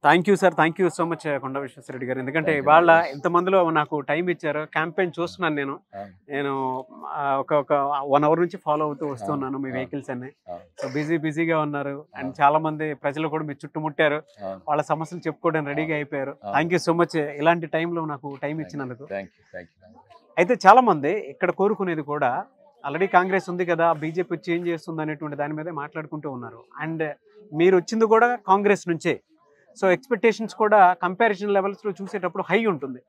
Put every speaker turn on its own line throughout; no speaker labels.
Thank you sir, thank you so much కొండ విశ్వేశ్వరరెడ్డి గారు. ఎందుకంటే ఇవాళ ఎంతమందిలో నాకు టైం ఇచ్చారు. క్యాంపెయిన్ చూస్తున్నాను నేను ఒక 1 hour నుంచి ఫాలో అవుతూ వస్తున్నాను మీ వెహికల్స్ అన్ని. సో బిజీగా ఉన్నారు అండ్ చాలా మంది ప్రజలు కూడా మీరు చుట్టుముట్టారు, వాళ్ళ సమస్యలు చెప్పుకోవడానికి రెడీగా అయిపోయారు. థ్యాంక్ యూ సో మచ్ ఇలాంటి టైంలో నాకు టైం ఇచ్చినందుకు. అయితే చాలా మంది ఇక్కడ కోరుకునేది కూడా ఆల్రెడీ కాంగ్రెస్ ఉంది కదా, బీజేపీ చేంజ్ చేస్తుంది అనేటువంటి దాని మీదే మాట్లాడుకుంటూ ఉన్నారు. అండ్ మీరు వచ్చింది కూడా కాంగ్రెస్ నుంచే, సో ఎక్స్పెక్టేషన్స్ కూడా కంపారిజన్ లెవెల్స్లో చూసేటప్పుడు హై ఉంటుంది.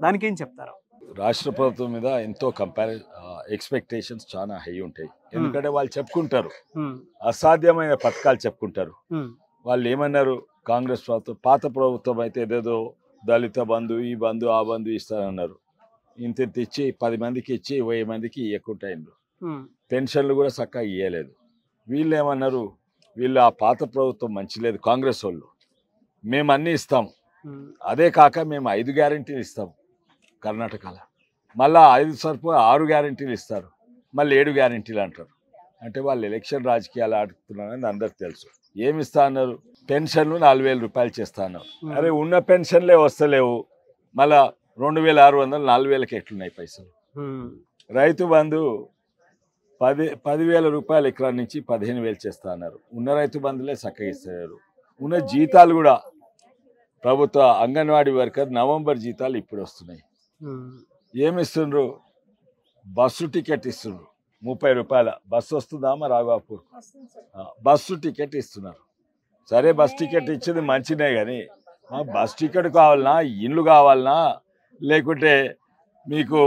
దానికి ఏం చెప్తారు?
రాష్ట్ర ప్రభుత్వం మీద ఎంతో ఎక్స్పెక్టేషన్స్ చాలా హై ఉంటాయి. ఎందుకంటే వాళ్ళు చెప్పుకుంటారు అసాధ్యమైన పథకాలు చెప్పుకుంటారు. వాళ్ళు ఏమన్నారు, కాంగ్రెస్ ప్రభుత్వం పాత ప్రభుత్వం అయితే ఏదేదో దళిత బంధు ఈ బంధు ఆ బంధు ఇస్తారన్నారు. ఇంత ఇచ్చి 10 మందికి ఇచ్చి 1000 మందికి ఇవ్వకుంటాయిండ్రు. పెన్షన్లు కూడా చక్కగా ఇవ్వలేదు. వీళ్ళు ఏమన్నారు, వీళ్ళు ఆ పాత ప్రభుత్వం మంచి లేదు, కాంగ్రెస్ వాళ్ళు మేము అన్నీ ఇస్తాము, అదే కాక మేము 5 గ్యారెంటీలు ఇస్తాము కర్ణాటకలో, మళ్ళీ 5 సరుపు 6 గ్యారెంటీలు ఇస్తారు, మళ్ళీ 7 గ్యారెంటీలు అంటారు. అంటే వాళ్ళు ఎలక్షన్ రాజకీయాలు ఆడుతున్నారని అందరికి తెలుసు. ఏమి ఇస్తా అన్నారు, పెన్షన్లు 4000 రూపాయలు చేస్తా అన్నారు. అరే ఉన్న పెన్షన్లే వస్తలేవు, మళ్ళా 2600 4000కి ఎట్లున్నాయి పైసలు. రైతు బంధు 10,000 రూపాయలు ఎకరా నుంచి 15,000 చేస్తా అన్నారు. ఉన్న రైతు బంధులే చక్కగా ఇస్తారు. ఉన్న జీతాలు కూడా ప్రభుత్వ అంగన్వాడీ వర్కర్ నవంబర్ జీతాలు ఇప్పుడు వస్తున్నాయి. ఏమి ఇస్తుండ్రు, బస్సు టికెట్ ఇస్తుండ్రు 30 రూపాయల. బస్సు వస్తుందామా రాఘవాపూర్, బస్సు టికెట్ ఇస్తున్నారు. సరే బస్ టికెట్ ఇచ్చేది మంచిదే, కానీ బస్ టికెట్ కావాలన్నా, ఇండ్లు కావాలన్నా, లేకుంటే మీకు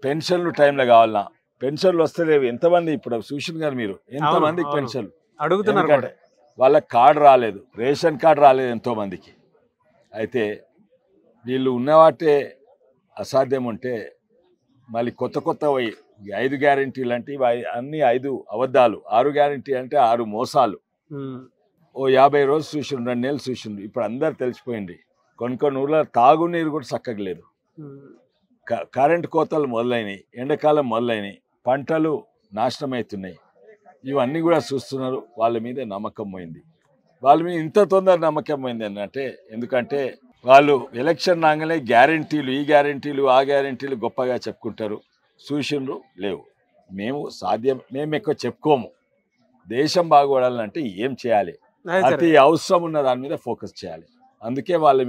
పెన్షన్లు టైంలో కావాలన్నా, పెన్షన్లు వస్తలేవు. ఎంతమంది ఇప్పుడు సూషన్ గారు మీరు ఎంతమందికి పెన్షన్లు
అడుగుతున్నారు,
వాళ్ళకి కార్డు రాలేదు, రేషన్ కార్డు రాలేదు ఎంతోమందికి. అయితే వీళ్ళు ఉన్నవాటే అసాధ్యం ఉంటే మళ్ళీ కొత్త 5 గ్యారెంటీలు అంటే అన్ని 5 అబద్ధాలు, 6 గ్యారెంటీ అంటే 6 మోసాలు. ఓ 50 రోజులు చూసిండ్రు, 2 నెలలు చూసిండ్రు. ఇప్పుడు అందరు తెలిసిపోయింది. కొన్ని ఊళ్ళో తాగునీరు కూడా చక్కగా లేదు, కరెంటు కోతలు మొదలైనవి, ఎండాకాలం మొదలైనవి, పంటలు నాశనం అవుతున్నాయి. ఇవన్నీ కూడా చూస్తున్నారు. వాళ్ళ మీద నమ్మకం పోయింది. వాళ్ళ మీద ఇంత తొందర నమ్మకం పోయింది అంటే ఎందుకంటే వాళ్ళు ఎలక్షన్ రాగానే గ్యారెంటీలు, ఈ గ్యారెంటీలు ఆ గ్యారెంటీలు గొప్పగా చెప్పుకుంటారు. సూచనలు లేవు. మేము ఎక్కువ చెప్పుకోము. దేశం బాగుపడాలంటే ఏం చేయాలి, అతి అవసరం ఉన్న దాని మీద ఫోకస్ చేయాలి. అందుకే వాళ్ళ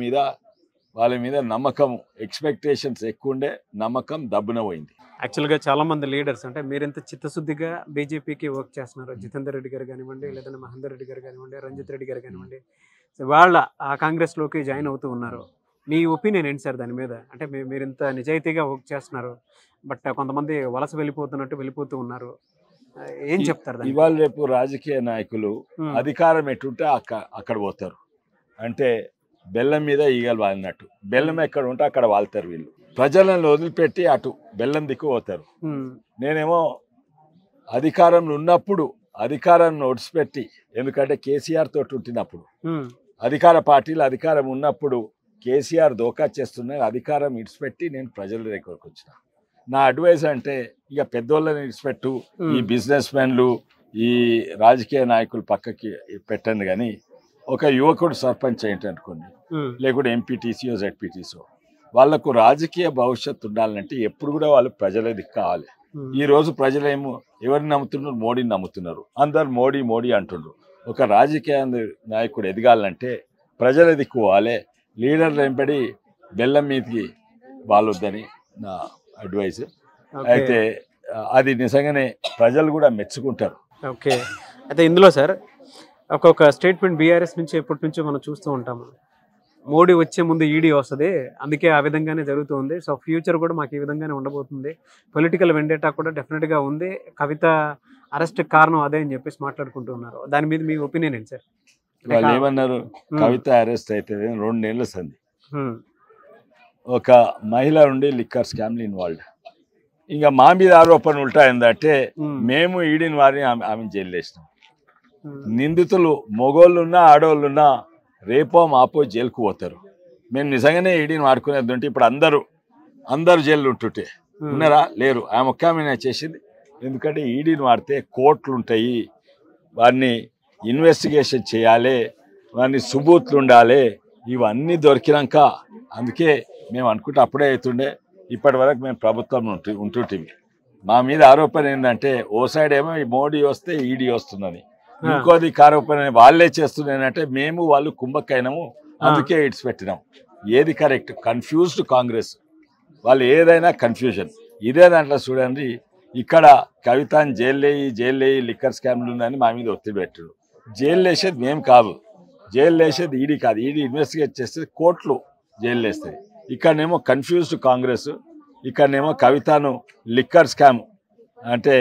మీద నమ్మకం, ఎక్స్పెక్టేషన్స్ ఎక్కువ ఉండే, నమ్మకం దబ్బున పోయింది.
యాక్చువల్గా చాలా మంది లీడర్స్ అంటే మీరెంత చిత్తశుద్ధిగా బీజేపీకి వర్క్ చేస్తున్నారు, జితేందర్ రెడ్డి గారు కానివ్వండి, లేదంటే మహేందర్ రెడ్డి గారు కానివ్వండి, రంజిత్ రెడ్డి గారు కానివ్వండి, వాళ్ళ ఆ కాంగ్రెస్లోకి జాయిన్ అవుతూ ఉన్నారు. మీ ఒపీనియన్ ఏంటి సార్ దాని మీద? అంటే మీరు ఇంత నిజాయితీగా వర్క్ చేస్తున్నారు, బట్ కొంతమంది వలస వెళ్ళిపోతూ ఉన్నారు, ఏం చెప్తారు?
ఇవాళ రేపు రాజకీయ నాయకులు అధికారం ఎట్టుంటే అక్కడ పోతారు. అంటే బెల్లం మీద ఈగలు వాలినట్టు, బెల్లం ఎక్కడ ఉంటే అక్కడ వాళ్తారు. వీళ్ళు ప్రజలను వదిలిపెట్టి అటు బెల్లం దిక్కు పోతారు. నేనేమో అధికారంలో ఉన్నప్పుడు అధికారాన్ని ఒడిచిపెట్టి, ఎందుకంటే కేసీఆర్ తోటి ఉంటున్నప్పుడు, అధికార పార్టీలు అధికారం ఉన్నప్పుడు కేసీఆర్ దోకా చేస్తున్నారు, అధికారం ఇడిచిపెట్టి నేను ప్రజల దగ్గరకు వచ్చిన. నా అడ్వైస్ అంటే ఇక పెద్దోళ్ళని ఇడిచిపెట్టు, ఈ బిజినెస్ మెన్లు ఈ రాజకీయ నాయకులు పక్కకి పెట్టండి, కానీ ఒక యువకుడు సర్పంచ్ ఏంటి అనుకోండి, లేకుంటే ఎంపీటీసీఓ జెడ్పీటీసీఓ, వాళ్లకు రాజకీయ భవిష్యత్తు ఉండాలంటే ఎప్పుడు కూడా వాళ్ళు ప్రజల దిక్కు కావాలి. ఈ రోజు ప్రజలేమో ఎవరిని నమ్ముతున్నారు, మోడీని నమ్ముతున్నారు. అందరు మోడీ అంటున్నారు. ఒక రాజకీయ నాయకుడు ఎదగాలంటే ప్రజల దిక్కు పోవాలి. లీడర్లు వెంబడి బెల్లం మీదకి వాళ్ళొద్దని నా అడ్వైస్. అయితే అది నిజంగానే ప్రజలు కూడా మెచ్చుకుంటారు.
ఓకే, అయితే ఇందులో సార్ ఒక్కొక్క స్టేట్మెంట్ బీఆర్ఎస్ నుంచి ఎప్పటి నుంచో మనం చూస్తూ ఉంటాము. మోడీ వచ్చే ముందు ఈడీ వస్తుంది, అందుకే ఆ విధంగానే జరుగుతుంది. సో ఫ్యూచర్ కూడా మాకు ఈ విధంగానే ఉండబోతుంది. పొలిటికల్ వెండేటా కూడా డెఫినెట్గా ఉంది. కవిత అరెస్ట్ కారణం అదే అని చెప్పేసి మాట్లాడుకుంటూ ఉన్నారు. దాని మీద మీ ఒపీనియన్ ఏంటి సార్?
వాళ్ళు ఏమన్నారు, కవిత అరెస్ట్ అయితే 2 నెలల సంది, ఒక మహిళ నుండి లిక్కర్ స్కామ్లు ఇన్వాల్వ్. ఇంకా మా మీద ఆరోపణలు ఉంటాయంటే మేము ఈడిన వారిని ఆమె జైలు వేసినాం. నిందితులు మొగోళ్ళున్నా ఆడవాళ్ళున్నా రేపో మాపో జైలుకు పోతారు. మేము నిజంగానే ఈడీని వాడుకునేది ఉంటే ఇప్పుడు అందరు జైలు ఉంటుంటే ఉన్నారా? లేరు. ఆమె ఒక్క ఆమె చేసింది. ఎందుకంటే ఈడీని వాడితే కోర్టులు ఉంటాయి, వారిని ఇన్వెస్టిగేషన్ చేయాలి, వారిని సుబూతులు ఉండాలి, ఇవన్నీ దొరికినాక అందుకే మేము అనుకుంటే అప్పుడే అవుతుండే ఇప్పటి వరకు మేము ప్రభుత్వం ఉంటుంటివి. మా మీద ఆరోపణ ఏంటంటే ఓ సైడ్ ఏమో ఈ మోడీ వస్తే ఈడీ వస్తుందని, ఇంకోది ఆరోపణ వాళ్ళే చేస్తున్నారంటే మేము వాళ్ళు కుంభకైనము, అందుకే ఇట్స్ పెట్టినాం. ఏది కరెక్ట్? కన్ఫ్యూజ్డ్ కాంగ్రెస్, వాళ్ళు ఏదైనా కన్ఫ్యూజన్. ఇదే దాంట్లో చూడండి, ఇక్కడ కవితని జైలు లిక్కర్ స్కామ్లు ఉన్నాయని మా మీద ఒత్తిడి పెట్టారు. జైలు వేసేది మేము కాదు, జైలు వేసేది ఈడీ కాదు. ఈడీ ఇన్వెస్టిగేట్ చేస్తే కోర్టులు జైలు వేస్తాయి. ఇక్కడనేమో కన్ఫ్యూజ్డ్ కాంగ్రెస్, ఇక్కడనేమో కవితను లిక్కర్ స్కామ్ అంటే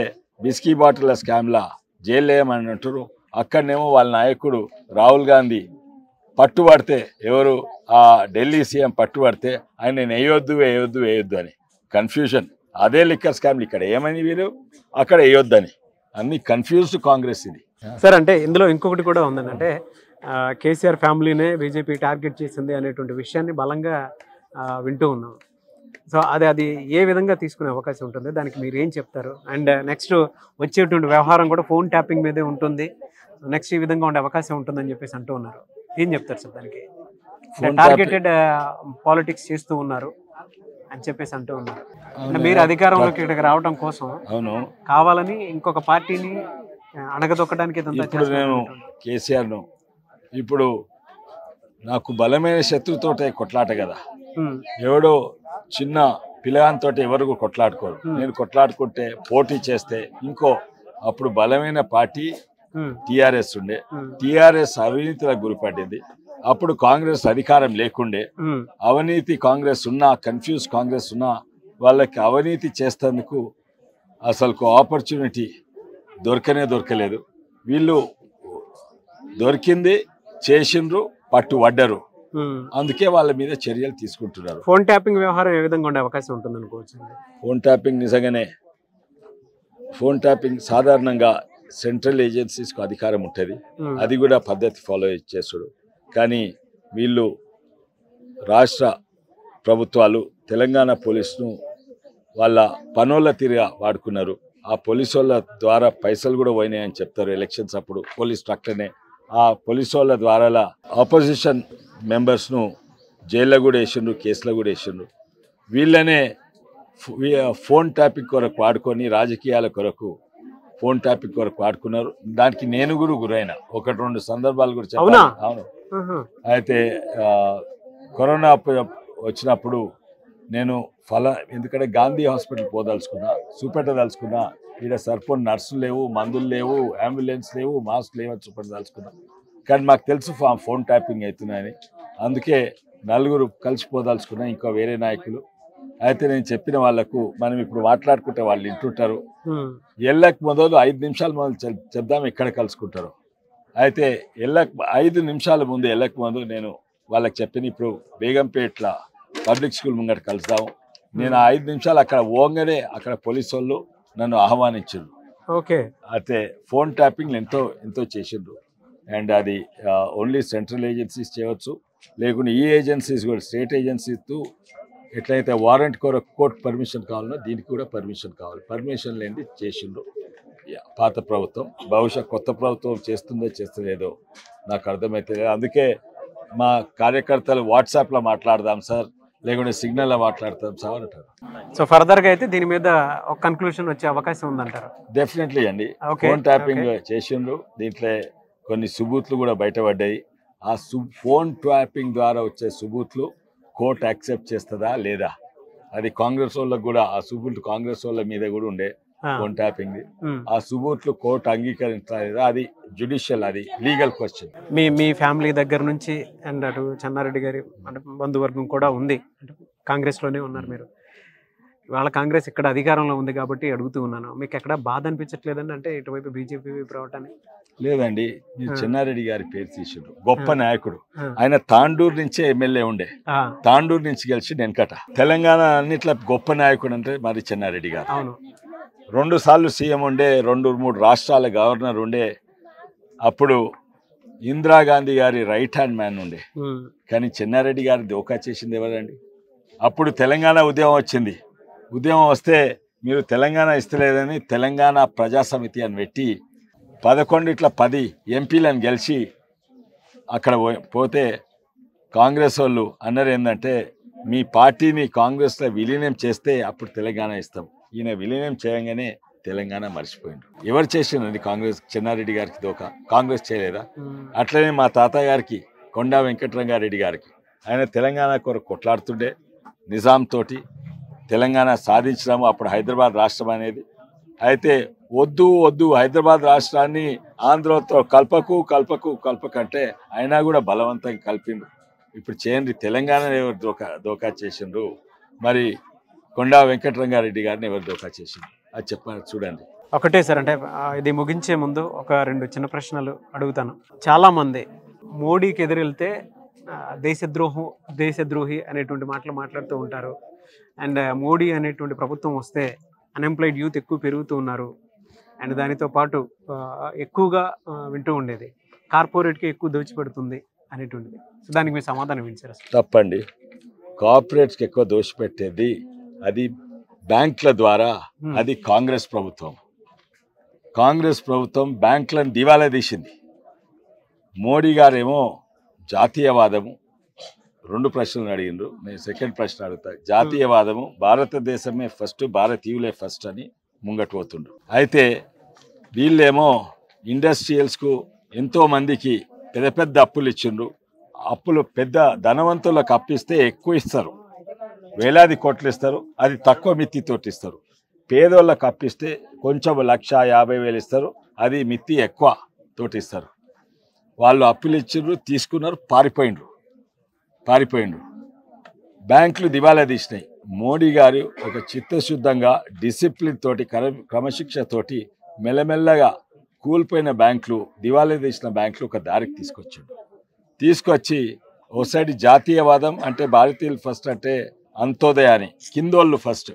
బిస్కీ బాటిల్ స్కామ్లా జైలు వేయమని అంటారు. అక్కడనేమో వాళ్ళ నాయకుడు రాహుల్ గాంధీ పట్టుబడితే, ఎవరు ఆ ఢిల్లీ సీఎం పట్టుబడితే ఆయన వేయొద్దు అని కన్ఫ్యూజన్. అదే లిక్కర్ స్కామ్లు ఇక్కడ ఏమని వీరు అక్కడ వేయొద్దని, అన్ని కన్ఫ్యూజ్డ్ కాంగ్రెస్ ఇది.
సార్ అంటే ఇందులో ఇంకొకటి కూడా ఉందండి, అంటే కేసీఆర్ ఫ్యామిలీనే బీజేపీ టార్గెట్ చేసింది అనేటువంటి విషయాన్ని బలంగా వింటూ ఉన్నాం. సో అది ఏ విధంగా తీసుకునే అవకాశం ఉంటుంది, దానికి మీరు ఏం చెప్తారు? అండ్ నెక్స్ట్ వచ్చేటువంటి వ్యవహారం కూడా ఫోన్ ట్యాపింగ్ మీదే ఉంటుంది, నెక్స్ట్ ఈ విధంగా ఉండే అవకాశం ఉంటుందని చెప్పేసి అంటూ ఉన్నారు. ఏం చెప్తారు సార్ దానికి? టార్గెటెడ్ పాలిటిక్స్ చేస్తూ ఉన్నారు అని చెప్పేసి అంటూ ఉన్నారు. అంటే మీరు అధికారంలోకి ఇక్కడికి రావడం కోసం కావాలని ఇంకొక పార్టీని అణగదొక్కడానికి
ఇప్పుడు నేను కేసీఆర్ను ఇప్పుడు నాకు బలమైన శత్రుతోటే కొట్లాట కదా, ఎవడో చిన్న పిల్లగానితో ఎవరు కొట్లాడుకోరు. నేను కొట్లాడుకుంటే పోటీ చేస్తే ఇంకో అప్పుడు బలమైన పార్టీ టిఆర్ఎస్ ఉండే, టిఆర్ఎస్ అవినీతిలకు గురిపడింది. అప్పుడు కాంగ్రెస్ అధికారం లేకుండే, అవినీతి కాంగ్రెస్ ఉన్నా, కన్ఫ్యూజ్ కాంగ్రెస్ ఉన్నా వాళ్ళకి అవినీతి చేసేందుకు అసలు ఆపర్చునిటీ దొరకలేదు. వీళ్ళు దొరికింది, చేసిండ్రు, పట్టుబడ్డరు, అందుకే వాళ్ళ మీద చర్యలు తీసుకుంటున్నారు.
ఫోన్ ట్యాపింగ్ వ్యవహారం ఏ విధంగా ఉండే అవకాశం ఉంటుంది అనుకోవచ్చు?
ఫోన్ ట్యాపింగ్ నిజంగానే ఫోన్ ట్యాపింగ్ సాధారణంగా సెంట్రల్ ఏజెన్సీస్కు అధికారం ఉంటుంది, అది కూడా పద్ధతి ఫాలో చేస్తుడు. కానీ వీళ్ళు రాష్ట్ర ప్రభుత్వాలు తెలంగాణ పోలీసును వాళ్ళ పనుల తీరుగా వాడుకున్నారు. ఆ పోలీసు వాళ్ళ ద్వారా పైసలు కూడా పోయినాయని చెప్తారు ఎలక్షన్స్ అప్పుడు. పోలీస్ ట్రక్టర్నే ఆ పోలీసు వాళ్ళ ద్వారా ఆపోజిషన్ మెంబర్స్ను జైల్లో కూడా వేసిండ్రు, కేసులో కూడా వేసిండ్రు. వీళ్ళనే ఫోన్ ట్యాపింగ్ కొరకు వాడుకొని రాజకీయాల కొరకు ఫోన్ ట్యాపింగ్ కొరకు వాడుకున్నారు. దానికి నేను కూడా గురైన 1-2 సందర్భాలు కూడా చెప్పాను. అవును. అయితే కరోనా వచ్చినప్పుడు నేను ఎందుకంటే గాంధీ హాస్పిటల్ పోదలుచుకున్నా, చూపెట్టదలుచుకున్నా. ఇక్కడ సరిపోని నర్సులు లేవు, మందులు లేవు, అంబులెన్స్ లేవు, మాస్క్ లేవు అని చూపెట్టదలుచుకున్నా. కానీ మాకు తెలుసు ఫోన్ ట్యాపింగ్ అవుతున్నాయని, అందుకే 4 కలిసిపోదలుచుకున్నా, ఇంకా వేరే నాయకులు. అయితే నేను చెప్పిన వాళ్లకు మనం ఇప్పుడు మాట్లాడుకుంటే వాళ్ళు వింటుంటారు. ఎల్లకి మొదలు 5 నిమిషాల మొదలు చెప్దాం ఎక్కడ కలుసుకుంటారు. అయితే 5 నిమిషాల ముందు ఎల్లకి ముందు నేను వాళ్ళకి చెప్పిన ఇప్పుడు బేగంపేట్ల పబ్లిక్ స్కూల్ ముంగట కలుద్దాము. నేను 5 నిమిషాలు అక్కడ పోగానే అక్కడ పోలీసు వాళ్ళు నన్ను ఆహ్వానించారు.
ఓకే.
అయితే ఫోన్ ట్యాపింగ్ ఎంతో చేసిండ్రు. అండ్ అది ఓన్లీ సెంట్రల్ ఏజెన్సీస్ చేయవచ్చు, లేకుంటే ఈ ఏజెన్సీస్ కూడా స్టేట్ ఏజెన్సీస్ ఎట్లయితే వారెంట్ కొరకు కోర్టు పర్మిషన్ కావాలన్నా దీనికి కూడా పర్మిషన్ కావాలి. పర్మిషన్ లేనిది చేసిండ్రు పాత ప్రభుత్వం. బహుశా కొత్త ప్రభుత్వం చేస్తలేదో నాకు అర్థమైతే లేదు. అందుకే మా కార్యకర్తలు వాట్సాప్లో మాట్లాడదాం సార్, లేకుంటే సిగ్నల్లో మాట్లాడతాం సార్ అంటారు.
సో ఫర్దర్గా అయితే దీని మీద ఒక కన్క్లూషన్ వచ్చే అవకాశం ఉందంటారు?
డెఫినెట్లీ అండి. ఫోన్ ట్యాపింగ్ చేసిండ్రు, దీంట్లో కొన్ని సుబూత్లు కూడా బయటపడ్డాయి. ఆ ఫోన్ ట్యాపింగ్ ద్వారా వచ్చే సుబూత్లు కోర్టు యాక్సెప్ట్ చేస్తుందా లేదా, అది కాంగ్రెస్ వాళ్ళకు కూడా ఆ సుబూట్లు కాంగ్రెస్ వాళ్ళ మీద కూడా ఉండే ఫోన్ ట్యాపింగ్. ఆ సుబూట్లు కోర్టు అంగీకరించా లేదా, అది జ్యుడిషియల్, అది లీగల్ క్వశ్చన్.
మీ ఫ్యామిలీ దగ్గర నుంచి అండ్ అటు చెన్నారెడ్డి గారి అంటే బంధువర్గం కూడా ఉంది, అంటే కాంగ్రెస్లోనే ఉన్నారు మీరు. వాళ్ళ కాంగ్రెస్ ఇక్కడ అధికారంలో ఉంది కాబట్టి అడుగుతూ ఉన్నాను, మీకు ఎక్కడ బాధ అనిపించట్లేదండి అంటే ఇటువైపు బీజేపీ వైపు రావటానికి?
లేదండి, చెన్నారెడ్డి గారి పేరు తీసిండ్రు, గొప్ప నాయకుడు. ఆయన తాండూరు నుంచే ఎమ్మెల్యే ఉండే, తాండూరు నుంచి గెలిచి వెనకట. తెలంగాణ అన్నిట్లా గొప్ప నాయకుడు అంటే మరి చెన్నారెడ్డి గారు. 2 సార్లు సీఎం ఉండే, 2-3 రాష్ట్రాల గవర్నర్ ఉండే. అప్పుడు ఇందిరాగాంధీ గారి రైట్ హ్యాండ్ మ్యాన్ ఉండే. కానీ చెన్నారెడ్డి గారి దోకా చేసింది ఎవరండి? అప్పుడు తెలంగాణ ఉద్యమం వచ్చింది. ఉద్యమం వస్తే మీరు తెలంగాణ ఇస్తలేదని తెలంగాణ ప్రజా సమితి అని పెట్టి 11 10 ఎంపీలను గెలిచి అక్కడ పోతే కాంగ్రెస్ వాళ్ళు అన్నారు ఏంటంటే మీ పార్టీని కాంగ్రెస్లో విలీనం చేస్తే అప్పుడు తెలంగాణ ఇస్తాం. ఈయన విలీనం చేయగానే తెలంగాణ మర్చిపోయిండు. ఎవరు చేసిండ్రు కాంగ్రెస్? చెన్నారెడ్డి గారికి దోకా కాంగ్రెస్ చేయలేదా? అట్లనే మా తాతయ్య గారికి కొండా వెంకటరంగారెడ్డి గారికి ఆయన తెలంగాణ కొరకు కొట్లాడుతుండే నిజాం తోటి తెలంగాణ సాధించడము, అప్పుడు హైదరాబాద్ రాష్ట్రం అనేది. అయితే వద్దు వద్దు హైదరాబాద్ రాష్ట్రాన్ని ఆంధ్రతో కల్పకంటే అయినా కూడా బలవంతంగా కలిపిండు. ఇప్పుడు చేయండి తెలంగాణ ఎవరు దోకా చేసిండ్రు, మరి కొండా వెంకటరంగారెడ్డి గారిని ఎవరు దోకా చేసిండ్రు అది చెప్పారు చూడండి.
ఒకటే సార్, అంటే ఇది ముగించే ముందు ఒక 2 చిన్న ప్రశ్నలు అడుగుతాను. చాలామంది మోడీకి ఎదురెళ్తే దేశద్రోహి అనేటువంటి మాటలు మాట్లాడుతూ ఉంటారు. అండ్ మోడీ అనేటువంటి ప్రభుత్వం వస్తే అన్ఎంప్లాయిడ్ యూత్ ఎక్కువ పెరుగుతూ ఉన్నారు. అండ్ దానితో పాటు ఎక్కువగా వింటూ ఉండేది కార్పొరేట్కి ఎక్కువ దోచిపెడుతుంది అనేటువంటిది. సో దానికి మీరు సమాధానం ఇచ్చారు?
తప్పండి. కార్పొరేట్స్కి ఎక్కువ దోచిపెట్టేది అది బ్యాంకుల ద్వారా. అది కాంగ్రెస్ ప్రభుత్వం బ్యాంకులను దివాలా తీసింది. మోడీ గారేమో జాతీయవాదము. 2 ప్రశ్నలు అడిగిండ్రు, నేను సెకండ్ ప్రశ్న అడుగుతా. జాతీయవాదము, భారతదేశమే ఫస్ట్, భారతీయులే ఫస్ట్ అని ముంగటు పోతుండ్రు. అయితే వీళ్ళేమో ఇండస్ట్రియల్స్కు ఎంతో మందికి పెద్ద పెద్ద అప్పులు ఇచ్చిండ్రు. అప్పులు పెద్ద ధనవంతులకు అప్పిస్తే ఎక్కువ ఇస్తారు, వేలాది కోట్లు ఇస్తారు, అది తక్కువ మిత్తితోటి ఇస్తారు. పేదోళ్ళకు అప్పిస్తే కొంచెం 1,50,000 ఇస్తారు, అది మిత్తి ఎక్కువ తోటి ఇస్తారు. వాళ్ళు అప్పులు ఇచ్చిండ్రు, తీసుకున్నారు, పారిపోయిండ్రు. బ్యాంకులు దివాలా తీసినాయి. మోడీ గారు ఒక చిత్తశుద్ధంగా డిసిప్లిన్ తోటి క్రమశిక్షతోటి మెల్లమెల్లగా కూలిపోయిన బ్యాంకులు, దివాలా తీసిన బ్యాంకులు ఒక దారికి తీసుకొచ్చి ఓ సైడ్ జాతీయవాదం అంటే భారతీయులు ఫస్ట్ అంటే అంత్యోదయాన్ని, కిందోళ్ళు ఫస్ట్,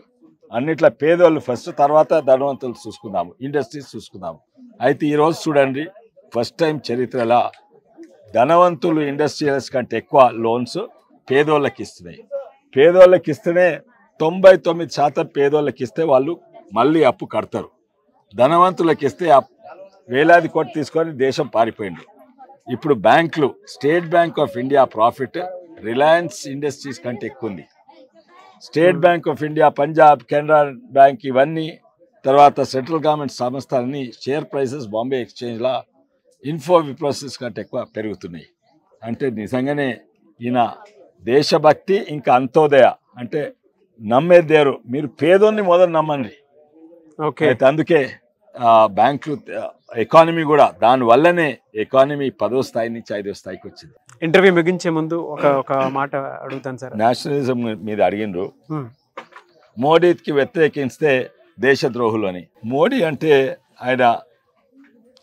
అన్నిట్లా పేదోళ్ళు ఫస్ట్, తర్వాత ధనవంతులు చూసుకుందాము, ఇండస్ట్రీస్ చూసుకుందాము. అయితే ఈరోజు చూడండి, ఫస్ట్ టైం చరిత్రలో ధనవంతులు ఇండస్ట్రియల్స్ కంటే ఎక్కువ లోన్స్ పేదోళ్ళకి ఇస్తున్నాయి. పేదోళ్ళకి ఇస్తేనే 99% పేదోళ్ళకి ఇస్తే వాళ్ళు మళ్ళీ అప్పు కడతారు. ధనవంతులకు ఇస్తే వేలాది కోట్లు తీసుకొని దేశం పారిపోయింది. ఇప్పుడు బ్యాంకులు, state bank of India profit Reliance industries కంటే ఎక్కువ ఉంది. State bank of India, Punjab, Canara bank, ఇవన్నీ తర్వాత సెంట్రల్ గవర్నమెంట్ సంస్థలన్నీ షేర్ ప్రైసెస్ బాంబే ఎక్స్చేంజ్లా ఇన్ఫోసిస్ కంటే ఎక్కువ పెరుగుతున్నాయి. అంటే నిజంగానే ఈయన దేశభక్తి ఇంకా అంత్యోదయ అంటే నమ్మేదేరు. మీరు పేదోన్ని మొదలు నమ్మండి.
ఓకే,
అయితే అందుకే బ్యాంకులు, ఎకానమీ కూడా దానివల్లనే ఎకానమీ 10వ స్థాయి నుంచి 5వ స్థాయికి వచ్చింది.
ఇంటర్వ్యూ ముగించే ముందు ఒక మాట అడుగుతాను సార్.
నేషనలిజం మీద అడిగినరు. మోడీకి వ్యతిరేకిస్తే దేశద్రోహులు అని. మోడీ అంటే ఆయన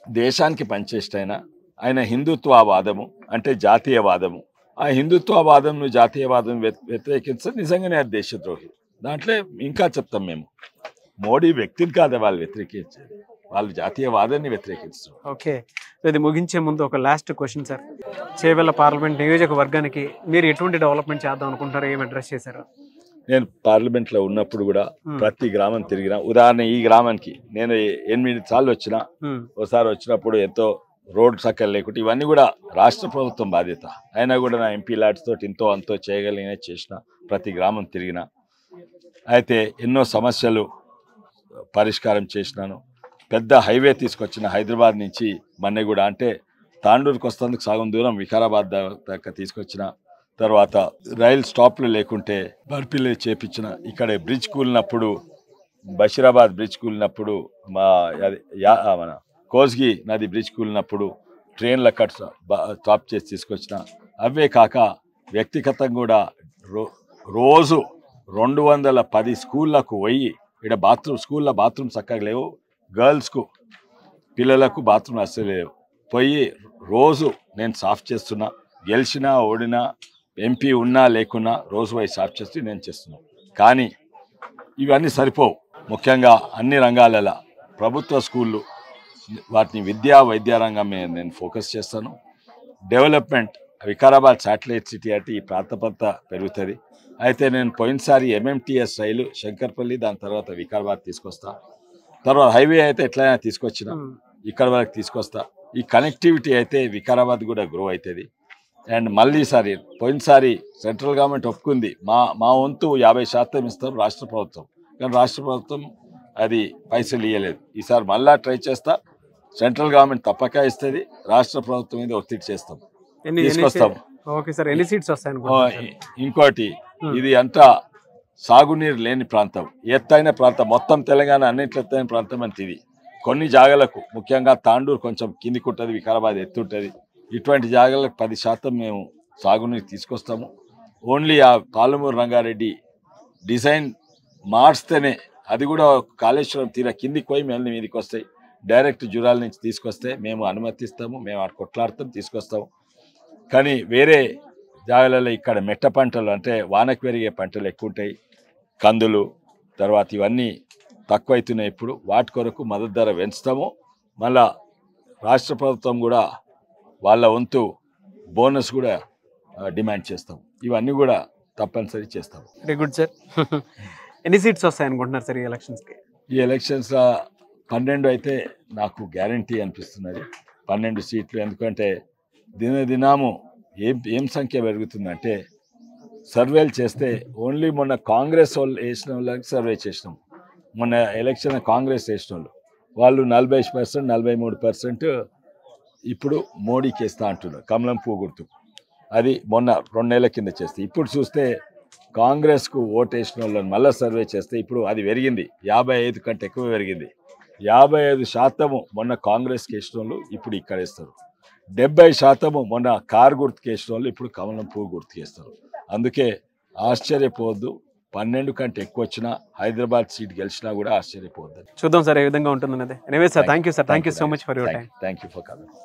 దేశానికి పనిచేసిన ఆయన హిందుత్వవాదము అంటే జాతీయవాదము. ఆ హిందుత్వవాదం జాతీయవాదం వ్యతిరేకిస్తే నిజంగానే అది దేశద్రోహి. దాంట్లో ఇంకా చెప్తాం, మేము మోడీ వ్యక్తిని కాదు వాళ్ళు వ్యతిరేకించేది, వాళ్ళు జాతీయవాదాన్ని వ్యతిరేకిస్తారు.
ఓకే, ఇది ముగించే ముందు ఒక last question sir. Chevella parliament నియోజకవర్గానికి మీరు ఎటువంటి డెవలప్మెంట్ చేద్దాం అనుకుంటారో, ఏం అడ్రస్ చేశారు?
నేను పార్లమెంట్లో ఉన్నప్పుడు కూడా ప్రతి గ్రామం తిరిగిన. ఉదాహరణ ఈ గ్రామానికి నేను 8 సార్లు వచ్చిన. ఒకసారి వచ్చినప్పుడు ఎంతో రోడ్ సక్కలు లేకుంటే ఇవన్నీ కూడా రాష్ట్ర ప్రభుత్వం బాధ్యత. అయినా కూడా నా ఎంపీ ల్యాడ్స్ తోటి ఇంతో అంతో చేయగలిగిన చేసిన. ప్రతి గ్రామం తిరిగిన. అయితే ఎన్నో సమస్యలు పరిష్కారం చేసినాను. పెద్ద హైవే తీసుకొచ్చిన హైదరాబాద్ నుంచి మన్నెగూడ, అంటే తాండూరుకి వస్తేందుకు సగం దూరం వికారాబాద్ దాకా తీసుకొచ్చిన. తర్వాత రైలు స్టాప్లు లేకుంటే బర్పిల్లి చేపించిన. ఇక్కడ బ్రిడ్జ్ కూలినప్పుడు, బషీరాబాద్ బ్రిడ్జ్ కూలినప్పుడు, మన కోస్గి నది బ్రిడ్జ్ కూలినప్పుడు ట్రైన్ల కట్ స్టాప్ చేసి తీసుకొచ్చిన. అవే కాక వ్యక్తిగతంగా కూడా రోజు 210 స్కూళ్ళకు పోయి, ఇక్కడ స్కూల్లో బాత్రూమ్ చక్కగా లేవు, గర్ల్స్కు పిల్లలకు బాత్రూమ్ అస్సలు లేవు, పోయి రోజు నేను సాఫ్ చేస్తున్నా. గెలిచినా ఓడినా, ఎంపీ ఉన్నా లేకున్నా రోజు పోయి సాఫ్ చేసి నేను చేస్తున్నాను. కానీ ఇవన్నీ సరిపోవు. ముఖ్యంగా అన్ని రంగాలలో ప్రభుత్వ స్కూళ్ళు, వాటిని వైద్య రంగం మీద నేను ఫోకస్ చేస్తాను. డెవలప్మెంట్, వికారాబాద్ శాటిలైట్ సిటీ అంటే ఈ ప్రాంతపంతా పెరుగుతుంది. అయితే నేను పోయినసారి MMTS రైలు శంకర్పల్లి, దాని తర్వాత వికారాబాద్ తీసుకొస్తా. తర్వాత హైవే అయితే ఎట్లయినా తీసుకొచ్చిన, ఇక్కడ వరకు తీసుకొస్తా. ఈ కనెక్టివిటీ అయితే వికారాబాద్ కూడా గ్రో అవుతుంది. అండ్ మళ్ళీ ఈసారి పోయినసారి సెంట్రల్ గవర్నమెంట్ ఒప్పుకుంది, మా వంతు 50% ఇస్తాం రాష్ట్ర ప్రభుత్వం, కానీ రాష్ట్ర ప్రభుత్వం అది పైసలు ఇవ్వలేదు. ఈసారి మళ్ళా ట్రై చేస్తా, సెంట్రల్ గవర్నమెంట్ తప్పక ఇస్తుంది, రాష్ట్ర ప్రభుత్వం మీద ఒత్తిడి చేస్తాం, తీసుకొస్తాం.
ఓకే సార్, ఎన్ని సీట్స్ వస్తాయి?
ఇంకోటి, ఇది అంతా సాగునీరు లేని ప్రాంతం, ఎత్తైన ప్రాంతం, మొత్తం తెలంగాణ అన్నింటి ఎత్తైన ప్రాంతం అంటే ఇది. కొన్ని జాగాలకు, ముఖ్యంగా తాండూరు కొంచెం కిందికి ఉంటుంది, వికారాబాద్ ఎత్తుంటుంది, ఇటువంటి జాగాలకు 10% మేము సాగునీరు తీసుకొస్తాము. ఓన్లీ ఆ పాలమూరు రంగారెడ్డి డిజైన్ మార్చితేనే, అది కూడా కాళేశ్వరం తీరా కిందికి పోయి మళ్ళీ మీదకి వస్తాయి, డైరెక్ట్ జురాల నుంచి తీసుకొస్తే మేము అనుమతిస్తాము, మేము అక్కడ కొట్లాడతాం, తీసుకొస్తాము. కానీ వేరే జాగాలలో ఇక్కడ మెట్ట పంటలు అంటే వానకు పెరిగే పంటలు ఎక్కువ ఉంటాయి, కందులు తర్వాత ఇవన్నీ తక్కువైతున్నాయి. ఇప్పుడు వాటి కొరకు మద్దతు ధర పెంచుతాము. మళ్ళా రాష్ట్ర ప్రభుత్వం కూడా వాళ్ళ వంతు బోనస్ కూడా డిమాండ్ చేస్తాం. ఇవన్నీ కూడా తప్పనిసరి చేస్తాం.
Very good sir. ఎన్ని సీట్స్ వస్తాయి అనుకుంటున్నారు సార్ ఈ ఎలక్షన్స్కి?
ఈ ఎలక్షన్స్లో 12 అయితే నాకు గ్యారంటీ అనిపిస్తున్నది, 12 సీట్లు. ఎందుకంటే దినదినాము ఏం సంఖ్య పెరుగుతుందంటే, సర్వేలు చేస్తే ఓన్లీ మొన్న కాంగ్రెస్ వాళ్ళు వేసిన వాళ్ళకి సర్వే చేసినాం. మొన్న ఎలక్షన్ కాంగ్రెస్ వేసిన వాళ్ళు 40%, 43% ఇప్పుడు మోడీకి వేస్తా అంటున్నారు, కమలం పువ్వు గుర్తు. అది మొన్న 2 నెలల కింద చేస్తే. ఇప్పుడు చూస్తే కాంగ్రెస్కు ఓటు వేసిన వాళ్ళని మళ్ళీ సర్వే చేస్తే ఇప్పుడు అది పెరిగింది, 55 కంటే ఎక్కువ పెరిగింది. 55% మొన్న కాంగ్రెస్కి వేసిన వాళ్ళు ఇప్పుడు ఇక్కడ వేస్తారు. 70% మొన్న కారు గుర్తుకు వేసిన వాళ్ళు ఇప్పుడు కమలం పువ్వు గుర్తుకు వేస్తారు. అందుకే ఆశ్చర్యపోవద్దు, 12 కంటే ఎక్కువ వచ్చినా హైదరాబాద్ సీట్ గెలిచినా కూడా ఆశ్చర్యపోవద్దు.
చూద్దాం సార్ ఏ విధంగా ఉంటుందన్నది. Anyway sir, thank you sir, thank you so much for your time.
Thank you for coming.